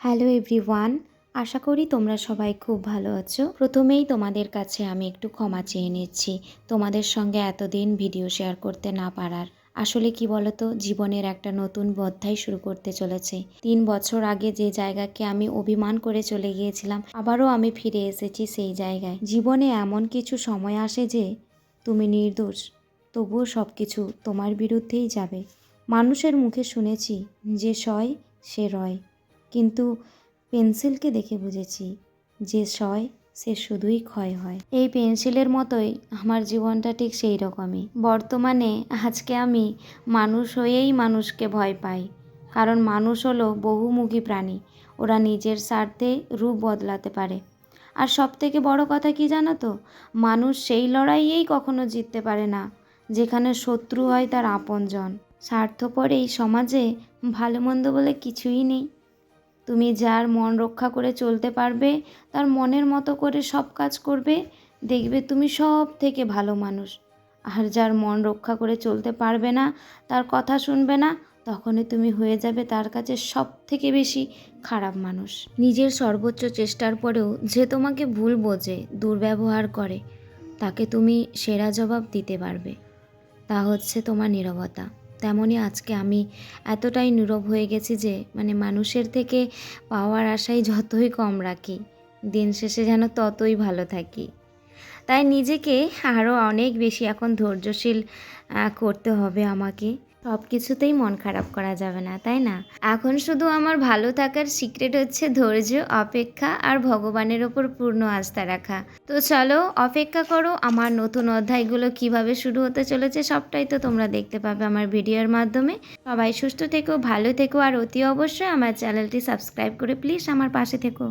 Hello everyone, আশা করি তোমরা সবাই খুব ভালো আছো। প্রথমেই তোমাদের কাছে আমি একটু ক্ষমা চেয়ে নিচ্ছি তোমাদের সঙ্গে এতদিন ভিডিও শেয়ার করতে না পারার। আসলে কি বলতো, জীবনের একটা নতুন অধ্যায় শুরু করতে চলেছে। 3 বছর আগে যে জায়গাকে আমি অভিমান করে চলে গিয়েছিলাম, আবারও আমি ফিরে এসেছি সেই জায়গায়। জীবনে এমন কিছু সময় আসে যে তুমি নির্দোষ, তবুও সব কিছু তোমার বিরুদ্ধেই যাবে। মানুষের মুখে শুনেছি যে সয় সে রয়, কিন্তু পেন্সিলকে দেখে বুঝেছি যে সয় সে শুধুই ক্ষয় হয়। এই পেন্সিলের মতোই আমার জীবনটা ঠিক সেই রকমই। বর্তমানে আজকে আমি মানুষ হয়েই মানুষকে ভয় পাই, কারণ মানুষ হলো বহুমুখী প্রাণী। ওরা নিজের স্বার্থে রূপ বদলাতে পারে। আর সবথেকে বড় কথা কি জানো তো, মানুষ সেই লড়াইয়েই কখনো জিততে পারে না যেখানে শত্রু হয় তার আপনজন। স্বার্থপর এই সমাজে ভালো মন্দ বলে কিছুই নেই। তুমি যার মন রক্ষা করে চলতে পারবে, তার মনের মতো করে সব কাজ করবে, দেখবে তুমি সব থেকে ভালো মানুষ। আর যার মন রক্ষা করে চলতে পারবে না, তার কথা শুনবে না, তখনই তুমি হয়ে যাবে তার কাছে সব থেকে বেশি খারাপ মানুষ। নিজের সর্বোচ্চ চেষ্টার পরেও যে তোমাকে ভুল বোঝে, দুর্ব্যবহার করে, তাকে তুমি সেরা জবাব দিতে পারবে। তা হচ্ছে তোমার নীরবতা। তেমনই আজকে আমি এতটাই নীরব হয়ে গেছি যে মানুষের থেকে পাওয়ার আশাই যতই কম রাখি, দিন শেষে যেন ততই ভালো থাকি। তাই নিজেকে আরও অনেক বেশি এখন ধৈর্যশীল করতে হবে আমাকে। সব কিছুতেই মন খারাপ করা যাবে না, তাই না? এখন শুধু আমার ভালো থাকার সিক্রেট হচ্ছে ধৈর্য, অপেক্ষা আর ভগবানের ওপর পূর্ণ আস্থা রাখা। তো চলো অপেক্ষা করো, আমার নতুন অধ্যায়গুলো কিভাবে শুরু হতে চলেছে সবটাই তো তোমরা দেখতে পাবে আমার ভিডিওর মাধ্যমে। সবাই সুস্থ থেকো, ভালো থেকো, আর অতি অবশ্যই আমার চ্যানেলটি সাবস্ক্রাইব করে প্লিজ আমার পাশে থেকো।